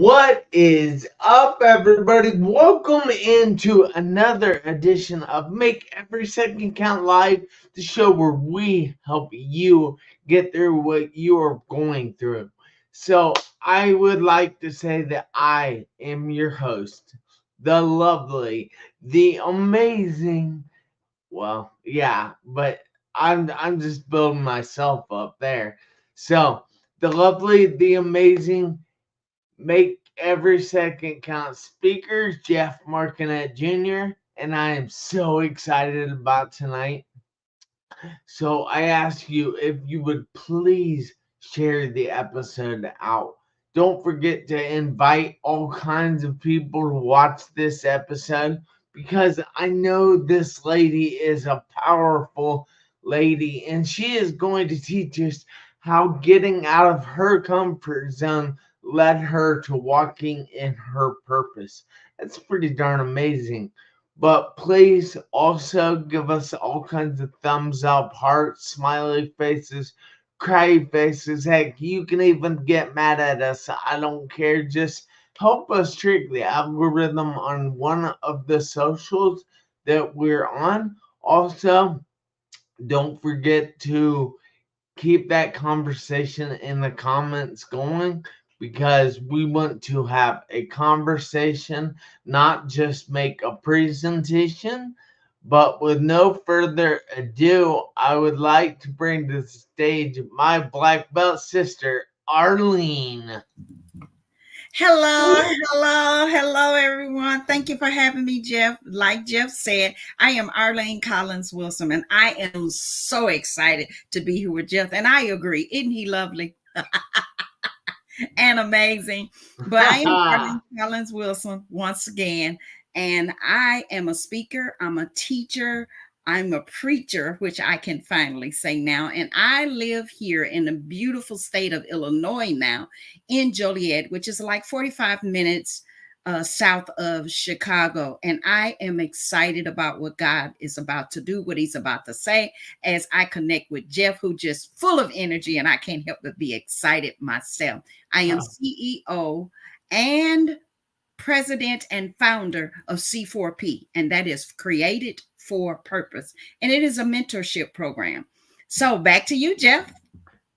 What is up, everybody? Welcome into another edition of Make Every Second Count Live, the show where we help you get through what you are going through. So, I would like to say that I am your host, the lovely, the amazing. Well, yeah, but I'm just building myself up there. So, the lovely, the amazing. Make every second count speakers, Jeff Marconette Jr., and I am so excited about tonight. So I ask you if you would please share the episode out. Don't forget to invite all kinds of people to watch this episode because I know this lady is a powerful lady and she is going to teach us how getting out of her comfort zone led her to walking in her purpose. That's pretty darn amazing. But please also give us all kinds of thumbs up, hearts, smiley faces, cry faces. Heck, you can even get mad at us. I don't care. Just help us trick the algorithm on one of the socials that we're on. Also, don't forget to keep that conversation in the comments going because we want to have a conversation, not just make a presentation. But with no further ado, I would like to bring to the stage my black belt sister, ArLene. Hello, everyone. Thank you for having me, Jeff. Like Jeff said, I am ArLene Collins Wilson, and I am so excited to be here with Jeff. And I agree. Isn't he lovely and amazing? But I am ArLene Collins Wilson once again, and I am a speaker, I'm a teacher, I'm a preacher, which I can finally say now. And I live here in the beautiful state of Illinois now, in Joliet, which is like 45 minutes south of Chicago. And I am excited about what God is about to do, what he's about to say, as I connect with Jeff, who just full of energy, and I can't help but be excited myself. I am CEO and president and founder of C4P, and that is Created for Purpose. And it is a mentorship program. So back to you, Jeff.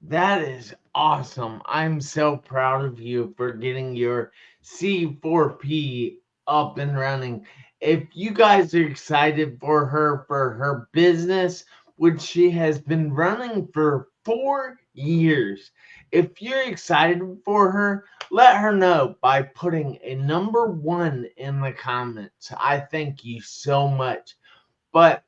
That is awesome. I'm so proud of you for getting your C4P up and running. If you guys are excited for her business, which she has been running for 4 years, if you're excited for her, let her know by putting a number one in the comments. I thank you so much. But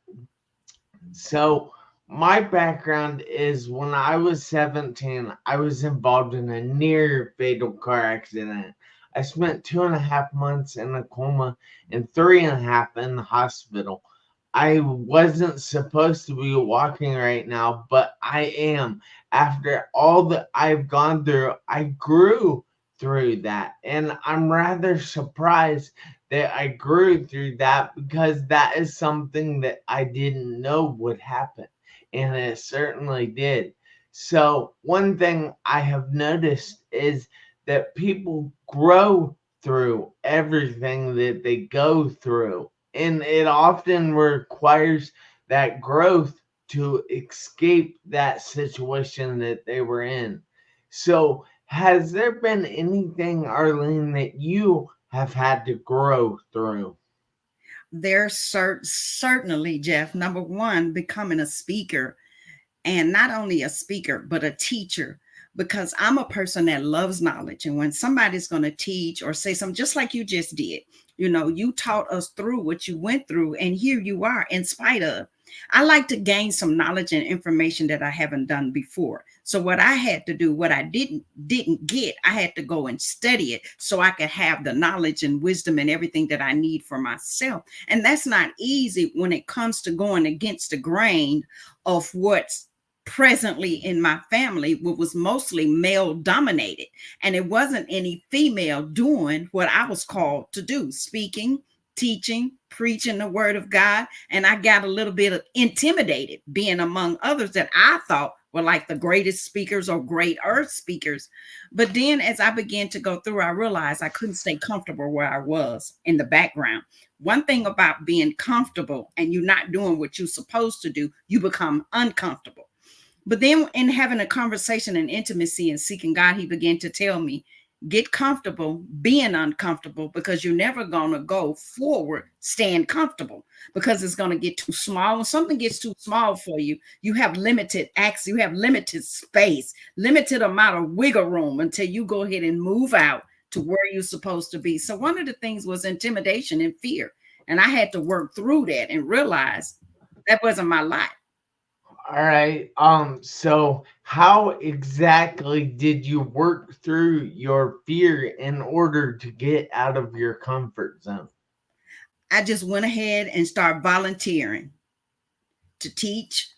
so my background is when I was 17, I was involved in a near fatal car accident. I spent 2.5 months in a coma and 3.5 in the hospital. I wasn't supposed to be walking right now, but I am. After all that I've gone through, I grew through that. And I'm rather surprised that I grew through that because that is something that I didn't know would happen. And it certainly did. So, one thing I have noticed is that people grow through everything that they go through. And it often requires that growth to escape that situation that they were in. So, has there been anything, ArLene, that you have had to grow through? There's certainly, Jeff, number one, becoming a speaker, and not only a speaker, but a teacher, because I'm a person that loves knowledge. And when somebody's going to teach or say something, just like you just did, you taught us through what you went through, and here you are in spite of. I like to gain some knowledge and information that I haven't done before. So what I had to do, what I didn't get, I had to go and study it so I could have the knowledge and wisdom and everything that I need for myself. And that's not easy when it comes to going against the grain of what's presently in my family, what was mostly male dominated, and it wasn't any female doing what I was called to do, speaking, teaching, preaching the word of God. And I got a little bit of intimidated being among others that I thought were like the greatest speakers or great earth speakers. But then as I began to go through, I realized I couldn't stay comfortable where I was in the background. One thing about being comfortable and you not doing what you're supposed to do, you become uncomfortable. But then in having a conversation and intimacy and seeking God, he began to tell me, get comfortable being uncomfortable, because you're never going to go forward staying comfortable, because it's going to get too small. When something gets too small for you, you have limited access, you have limited space, limited amount of wiggle room until you go ahead and move out to where you're supposed to be. So one of the things was intimidation and fear. And I had to work through that and realize that wasn't my lot. All right. So how exactly did you work through your fear in order to get out of your comfort zone? I just went ahead and started volunteering to teach.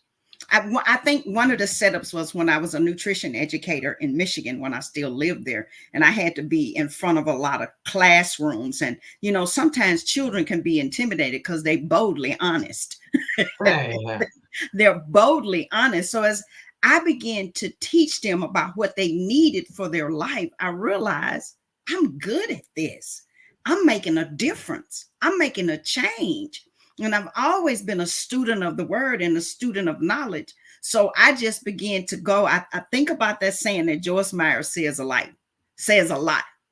I think one of the setups was when I was a nutrition educator in Michigan, when I still lived there, and I had to be in front of a lot of classrooms. And, sometimes children can be intimidated because they boldly honest. Yeah. They're boldly honest. So as I began to teach them about what they needed for their life, I realized I'm good at this. I'm making a difference. I'm making a change. And I've always been a student of the word and a student of knowledge. So I just began to go. I think about that saying that Joyce Meyer says a lot.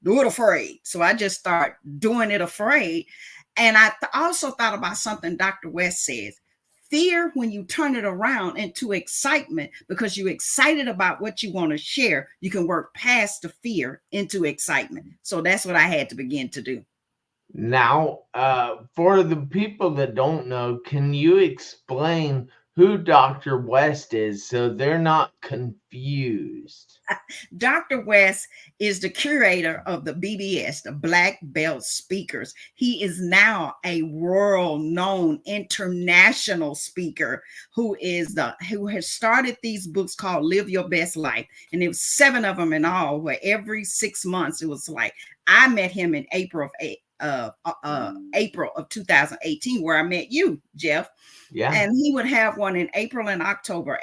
Do it afraid. So I just start doing it afraid. And I also thought about something Dr. West says. Fear, when you turn it around into excitement, because you're excited about what you want to share, you can work past the fear into excitement. So that's what I had to begin to do. Now, for the people that don't know, can you explain who Dr. West is so they're not confused? Dr. West is the curator of the BBS, the Black Belt Speakers. He is now a world-known international speaker who has started these books called Live Your Best Life. And it was 7 of them in all, where every 6 months it was like, I met him in April of 2018, where I met you, Jeff. Yeah. And he would have one in April and October.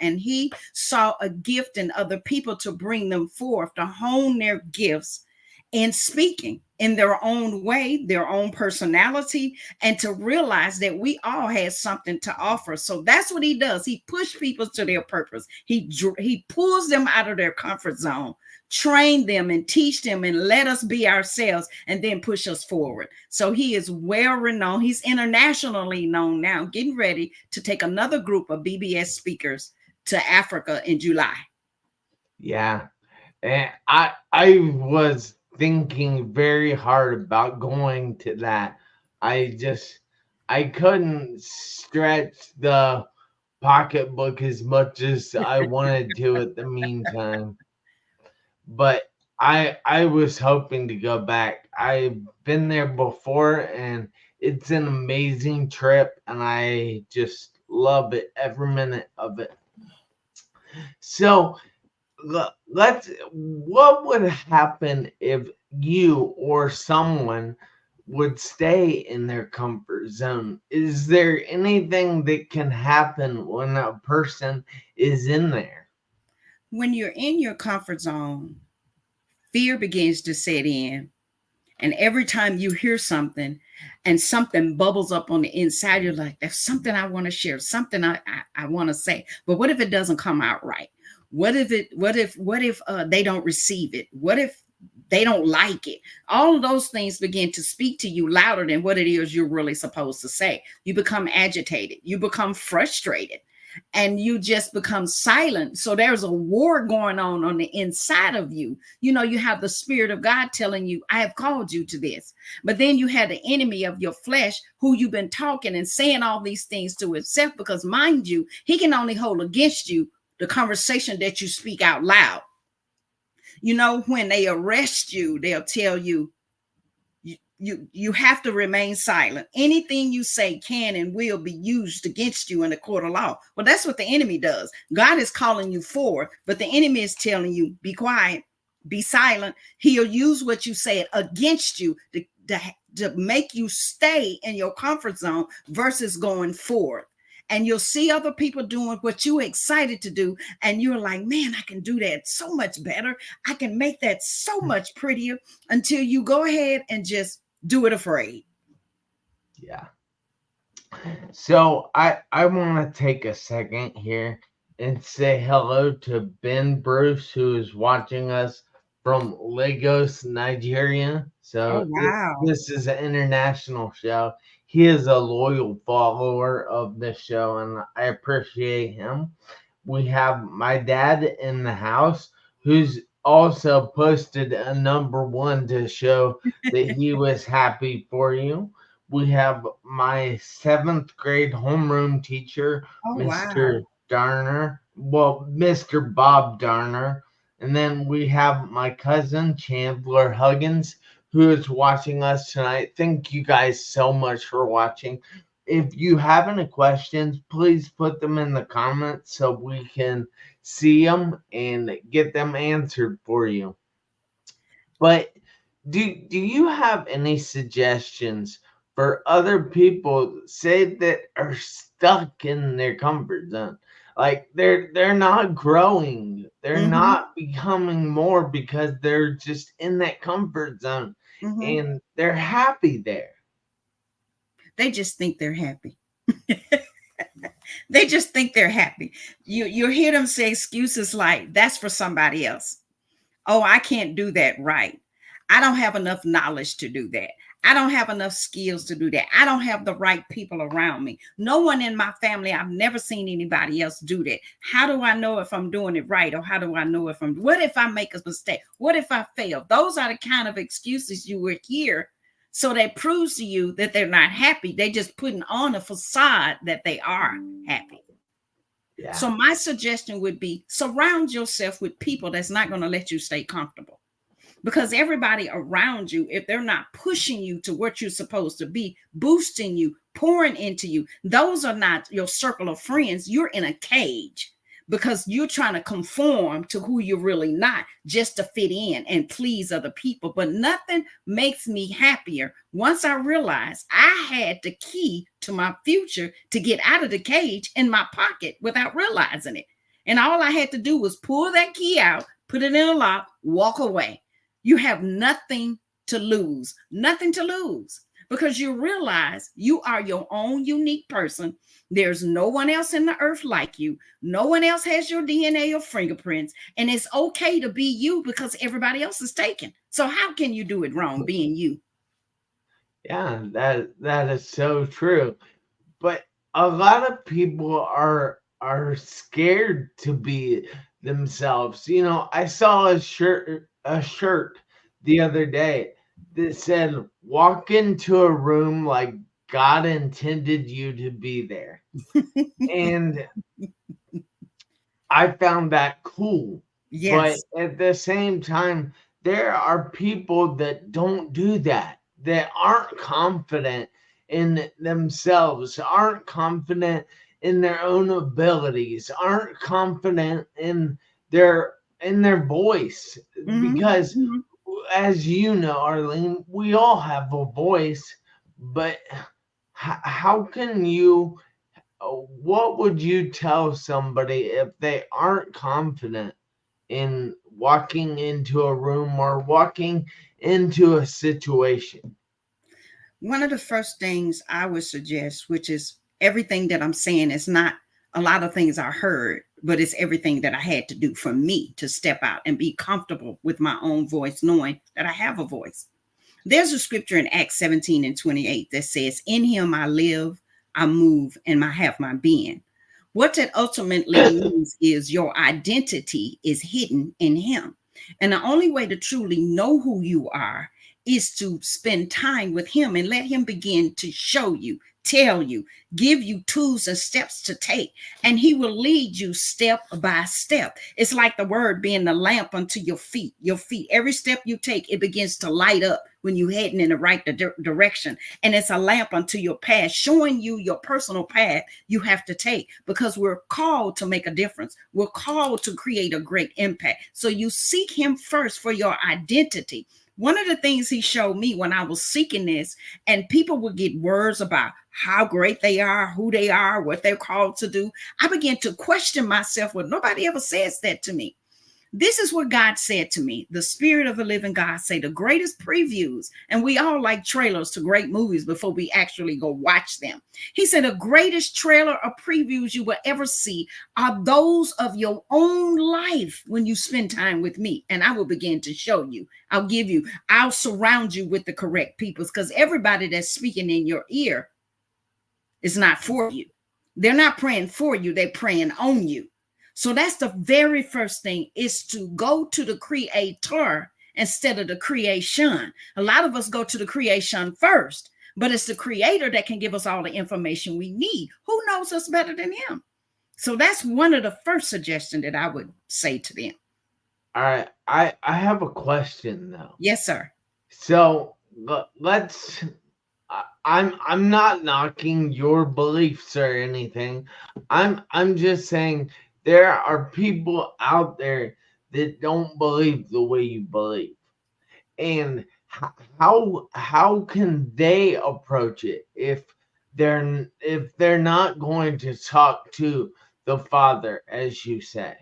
And he saw a gift in other people to bring them forth, to hone their gifts in speaking in their own way, their own personality, and to realize that we all had something to offer. So that's what he does. He pushes people to their purpose. He pulls them out of their comfort zone, train them and teach them and let us be ourselves, and then push us forward. So he is well renowned. He's internationally known now, getting ready to take another group of BBS speakers to Africa in July. Yeah. And I was thinking very hard about going to that. I couldn't stretch the pocketbook as much as I wanted to at the meantime. But I was hoping to go back. I've been there before and it's an amazing trip and I just love it, every minute of it. So what would happen if you or someone would stay in their comfort zone? Is there anything that can happen when a person is in there? When you're in your comfort zone, fear begins to set in. And every time you hear something and something bubbles up on the inside, you're like, there's something I want to share, something I want to say. But what if it doesn't come out right? What if they don't receive it? What if they don't like it? All of those things begin to speak to you louder than what it is you're really supposed to say. You become agitated. You become frustrated. And you just become silent. So there's a war going on the inside of you. You have the Spirit of God telling you, I have called you to this. But then you have the enemy of your flesh, who you've been talking and saying all these things to himself, because mind you, he can only hold against you the conversation that you speak out loud. When they arrest you, they'll tell you, you have to remain silent. Anything you say can and will be used against you in the court of law. Well, that's what the enemy does. God is calling you forward, but the enemy is telling you, be quiet, be silent. He'll use what you said against you to make you stay in your comfort zone versus going forward. and you'll see other people doing what you're excited to do, and you're like, man, I can do that so much better. I can make that so much prettier, until you go ahead and just do it afraid. Yeah. So I want to take a second here and say hello to Ben Bruce, who is watching us from Lagos, Nigeria. Oh, So wow. this is an international show. He is a loyal follower of the show, and I appreciate him. We have my dad in the house, who's also posted a #1 to show that he was happy for you. We have my 7th grade homeroom teacher, Oh, wow. Mr. Darner. Well, Mr. Bob Darner. And then we have my cousin, Chandler Huggins, who is watching us tonight. Thank you guys so much for watching. If you have any questions, please put them in the comments so we can see them and get them answered for you. But do you have any suggestions for other people, say, that are stuck in their comfort zone? Like they're not growing, they're Mm-hmm. not becoming more because they're just in that comfort zone Mm-hmm. and they're happy there. They just think they're happy. They just think they're happy. You hear them say excuses like, that's for somebody else. Oh, I can't do that right. I don't have enough knowledge to do that. I don't have enough skills to do that. I don't have the right people around me. No one in my family, I've never seen anybody else do that. How do I know if I'm doing it right? Or how do I know if what if I make a mistake? What if I fail? Those are the kind of excuses you would hear. So that proves to you that they're not happy. They just putting on a facade that they are happy. Yeah. So my suggestion would be, surround yourself with people that's not going to let you stay comfortable. Because everybody around you, if they're not pushing you to what you're supposed to be, boosting you, pouring into you, those are not your circle of friends. You're in a cage because you're trying to conform to who you're really not, just to fit in and please other people. But nothing makes me happier. Once I realized I had the key to my future to get out of the cage in my pocket without realizing it. And all I had to do was pull that key out, put it in a lock, walk away. You have nothing to lose, nothing to lose, because you realize you are your own unique person. There's no one else in the earth like you. No one else has your DNA or fingerprints. And it's okay to be you because everybody else is taken. So how can you do it wrong being you? Yeah, that is so true. But a lot of people are scared to be themselves. You know, I saw a shirt the other day that said, "Walk into a room like God intended you to be there." And I found that cool. But Yes. at the same time, there are people that don't do that, that aren't confident in themselves, aren't confident in their own abilities, aren't confident their in their voice. Mm-hmm. Because Mm-hmm. as you know, ArLene, we all have a voice, but how can you what would you tell somebody if they aren't confident in walking into a room or walking into a situation? One of the first things I would suggest, which is everything that I'm saying, is not a lot of things I heard, but it's everything that I had to do for me to step out and be comfortable with my own voice, knowing that I have a voice. There's a scripture in Acts 17:28 that says, in him I live, I move, and I have my being. What that ultimately means is your identity is hidden in him. And the only way to truly know who you are is to spend time with him and let him begin to show you, tell you, give you tools and steps to take. And he will lead you step by step. It's like the word being the lamp unto your feet. Your feet, every step you take, it begins to light up when you're heading in the right direction. And it's a lamp unto your path, showing you your personal path you have to take, because we're called to make a difference. We're called to create a great impact. So you seek him first for your identity. One of the things he showed me when I was seeking this, and people would get words about how great they are, who they are, what they're called to do. I began to question myself. Well, nobody ever says that to me. This is what God said to me. The Spirit of the living God say the greatest previews, and we all like trailers to great movies before we actually go watch them. He said the greatest trailer or previews you will ever see are those of your own life when you spend time with me. And I will begin to show you. I'll surround you with the correct people, because everybody that's speaking in your ear is not for you. They're not praying for you, they're praying on you. So that's the very first thing, is to go to the creator instead of the creation. A lot of us go to the creation first, but it's the creator that can give us all the information we need. Who knows us better than him? So that's one of the first suggestions that I would say to them. All right. I have a question though. Yes, sir. So let's I'm not knocking your beliefs or anything. I'm just saying there are people out there that don't believe the way you believe. And how can they approach it if they're not going to talk to the Father, as you say?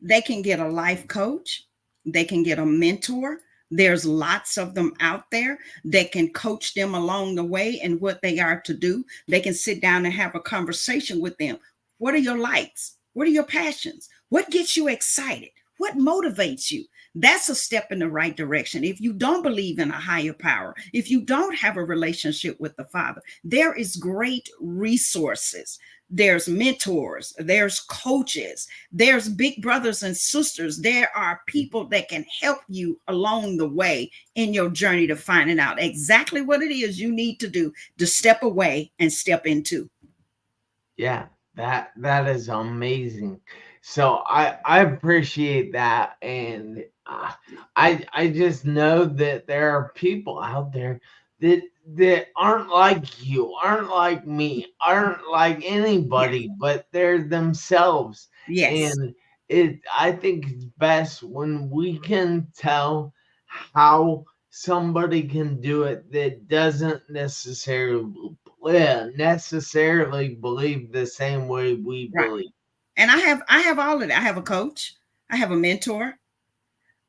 They can get a life coach, they can get a mentor. There's lots of them out there that can coach them along the way and what they are to do. They can sit down and have a conversation with them. What are your likes? What are your passions? What gets you excited? What motivates you? That's a step in the right direction. If you don't believe in a higher power, if you don't have a relationship with the Father, there is great resources. There's mentors, there's coaches, there's big brothers and sisters. There are people that can help you along the way in your journey to finding out exactly what it is you need to do to step away and step into. Yeah, that is amazing. So I appreciate that, and I just know that there are people out there that aren't like you, aren't like me, aren't like Yes. anybody, but they're themselves. Yes. And I think it's best when we can tell how somebody can do it that doesn't necessarily believe the same way we Right. believe. And I have all of that. I have a coach, I have a mentor,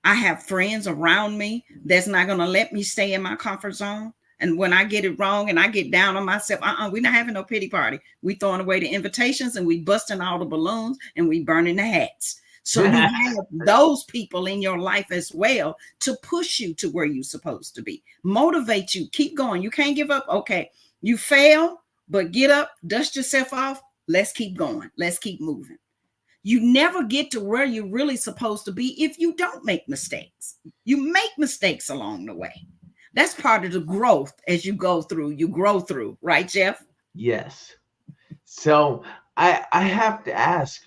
I have friends around me that's not going to let me stay in my comfort zone. And when I get it wrong and I get down on myself, we're not having no pity party. We throwing away the invitations and we busting all the balloons and we burning the hats. So you have those people in your life as well to push you to where you're supposed to be, motivate you, keep going. You can't give up. Okay, you fail, but get up, dust yourself off. Let's keep going. Let's keep moving. You never get to where you're really supposed to be if you don't make mistakes. You make mistakes along the way. That's part of the growth as you go through. You grow through, right, Jeff? Yes. So I have to ask,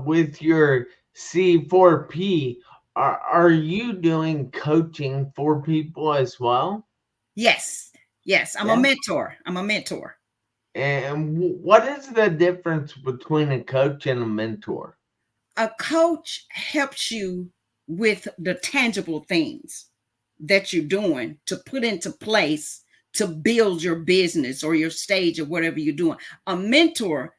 with your C4P, are you doing coaching for people as well? Yes. Yes. I'm a Yeah. mentor. I'm a mentor. And what is the difference between a coach and a mentor? A coach helps you with the tangible things that you're doing to put into place to build your business or your stage or whatever you're doing. A mentor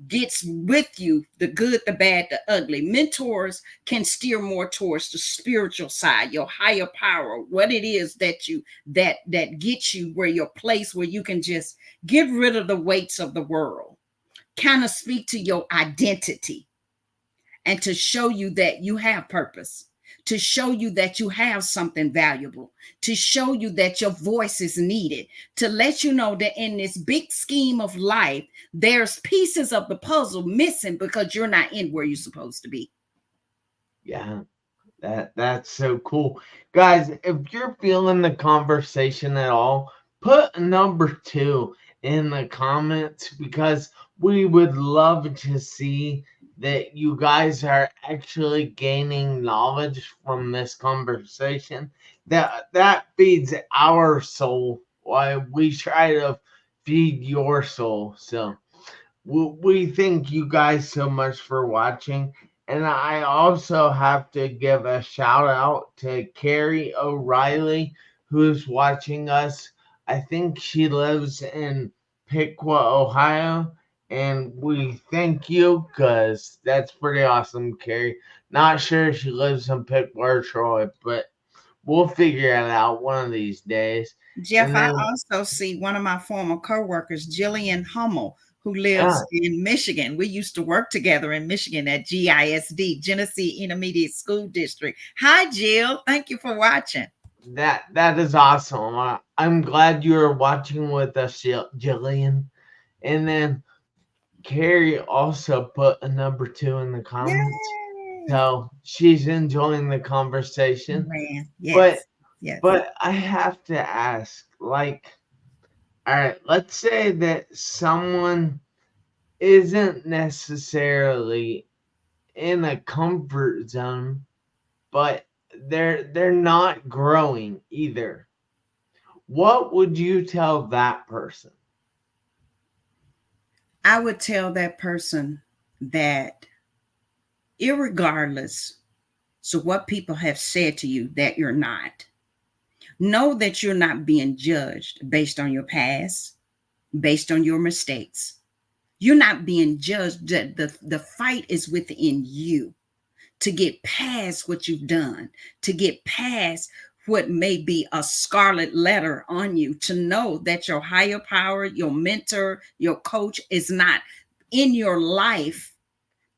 gets with you the good, the bad, the ugly. Mentors can steer more towards the spiritual side, your higher power, what it is that you that gets you where your place where you can just get rid of the weights of the world, kind of speak to your identity and to show you that you have purpose, to show you that you have something valuable, to show you that your voice is needed, to let you know that in this big scheme of life, there's pieces of the puzzle missing because you're not in where you're supposed to be. Yeah, that's so cool. Guys, if you're feeling the conversation at all, put number 2 in the comments, because we would love to see that you guys are actually gaining knowledge from this conversation. That feeds our soul while we try to feed your soul. So we thank you guys so much for watching, And I also have to give a shout out to Carrie O'Reilly, who's watching us. I think she lives in Piqua, Ohio. And we thank you because that's pretty awesome, Carrie. Not sure if she lives in Piqua or Troy, but we'll figure it out one of these days. Jeff, And I then, also see one of my former coworkers, Jillian Hummel, who yeah, lives in Michigan. We used to work together in Michigan at GISD, Genesee Intermediate School District. Hi, Jill. Thank you for watching. that is awesome. I'm glad you're watching with us, Jillian. And then Carrie also put a number 2 in the comments. Yay! So she's enjoying the conversation. Man, But yes, yes. but I have to ask, like, all right, let's say that someone isn't necessarily in a comfort zone, but they're not growing either. What would you tell that person? I would tell that person that, irregardless of what people have said to you, that you're not. Know that you're not being judged based on your past, based on your mistakes. You're not being judged. The fight is within you to get past what you've done, to get past what may be a scarlet letter on you, to know that your higher power, your mentor, your coach is not in your life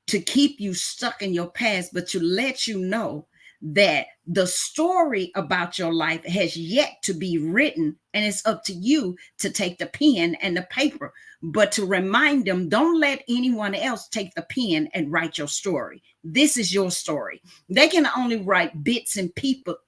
to keep you stuck in your past, but to let you know that the story about your life has yet to be written, and it's up to you to take the pen and the paper, but to remind them, don't let anyone else take the pen and write your story. This is your story. They can only write bits and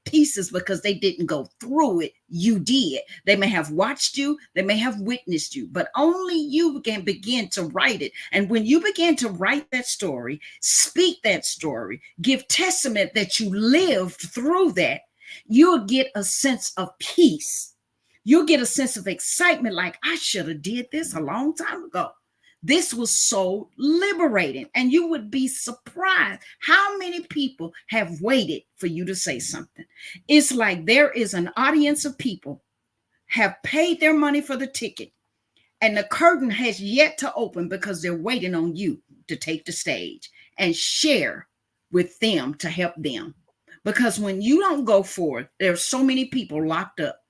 pieces because they didn't go through it. You did. They may have watched you, they may have witnessed you, but only you can begin to write it. And when you begin to write that story, speak that story, give testament that you lived through that, you'll get a sense of peace. You'll get a sense of excitement, like, I should have did this a long time ago. This was so liberating. And you would be surprised how many people have waited for you to say something. It's like there is an audience of people have paid their money for the ticket, and the curtain has yet to open because they're waiting on you to take the stage and share with them to help them. Because when you don't go forth, there's so many people locked up.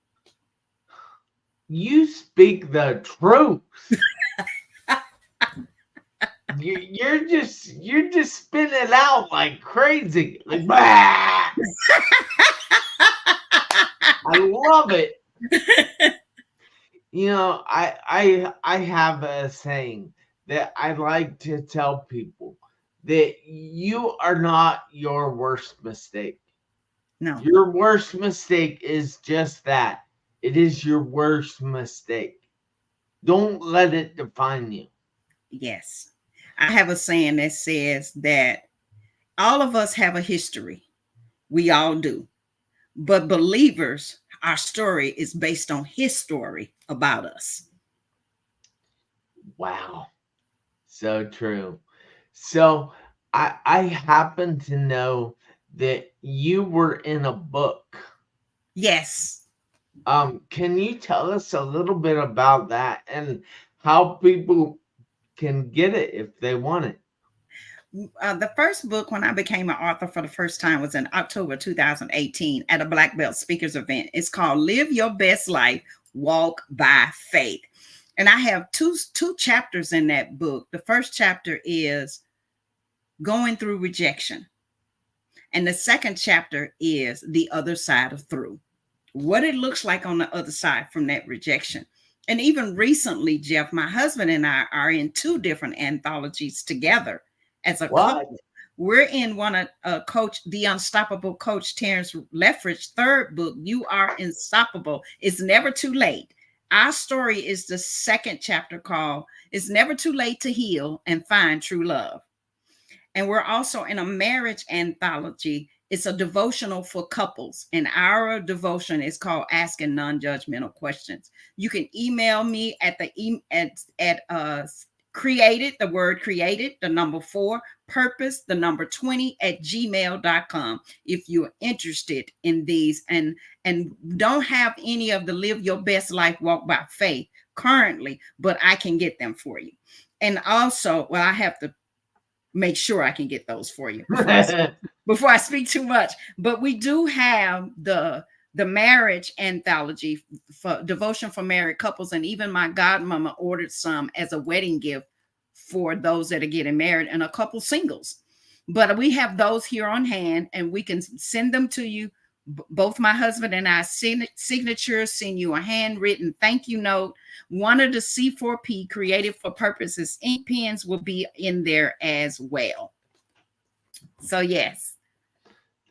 You speak the truth. You're just spinning it out like crazy. Like, bah! I love it. You know, I have a saying that I like to tell people, that you are not your worst mistake. No. Your worst mistake is just that. It is your worst mistake. Don't let it define you. Yes. I have a saying that says that all of us have a history. We all do. But believers, our story is based on his story about us. Wow. So true. So I happen to know that you were in a book. Yes. Can you tell us a little bit about that and how people can get it if they want it? The first book, when I became an author for the first time, was in October 2018 at a Black Belt Speakers event. It's called Live Your Best Life, Walk by Faith. And I have two chapters in that book. The first chapter is going through rejection. And the second chapter is the other side of through, what it looks like on the other side from that rejection. And even recently, Jeff, my husband and I are in 2 different anthologies together as a couple. We're in one of Coach, the Unstoppable Coach Terrence Leffridge's 3rd book, You Are Unstoppable. It's Never Too Late. Our story is the 2nd chapter, called It's Never Too Late to Heal and Find True Love. And we're also in a marriage anthology. It's a devotional for couples, and our devotion is called Asking Non-Judgmental Questions. You can email me at the Created, the word created, the number 4, purpose, the number 20 at gmail.com. If you're interested in these and don't have any of the live your best life, walk by faith currently, but I can get them for you. And also, well, I have to make sure I can get those for you before I speak too much. But we do have the marriage anthology for devotion for married couples, and even my godmama ordered some as a wedding gift for those that are getting married and a couple singles. But we have those here on hand, and we can send them to you. Both my husband and I signatures, send you a handwritten thank you note. One of the C4P Creative for Purposes ink pens will be in there as well. So yes,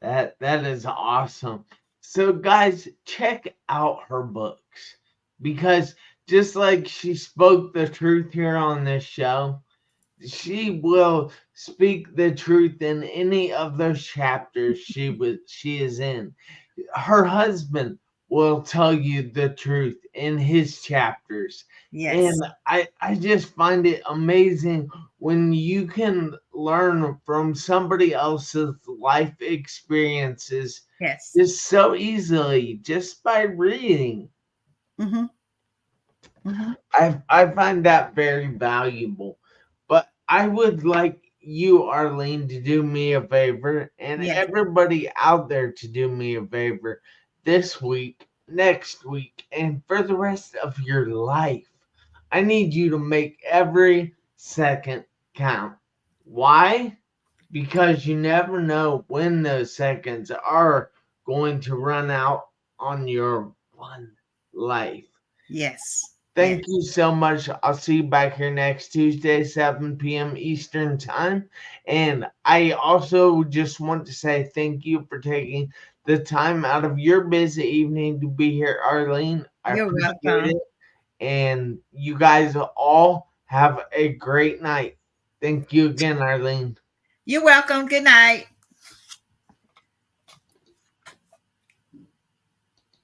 that is awesome. So guys, check out her books, because just like she spoke the truth here on this show, she will speak the truth in any of those chapters she is in. Her husband will tell you the truth in his chapters. yes, And I just find it amazing when you can learn from somebody else's life experiences yes. just so easily, just by reading. Mm-hmm. Mm-hmm. I find that very valuable. But I would like you, ArLene, to do me a favor, and Yes, everybody out there to do me a favor this week, next week, and for the rest of your life. I need you to make every second count. Why? Because you never know when those seconds are going to run out on your one life. yes, yes. Thank you so much. I'll see you back here next Tuesday, 7 p.m. Eastern Time. And I also just want to say thank you for taking the time out of your busy evening to be here, ArLene. I You're appreciate welcome. it. And you guys all have a great night. Thank you again, ArLene. You're welcome. Good night.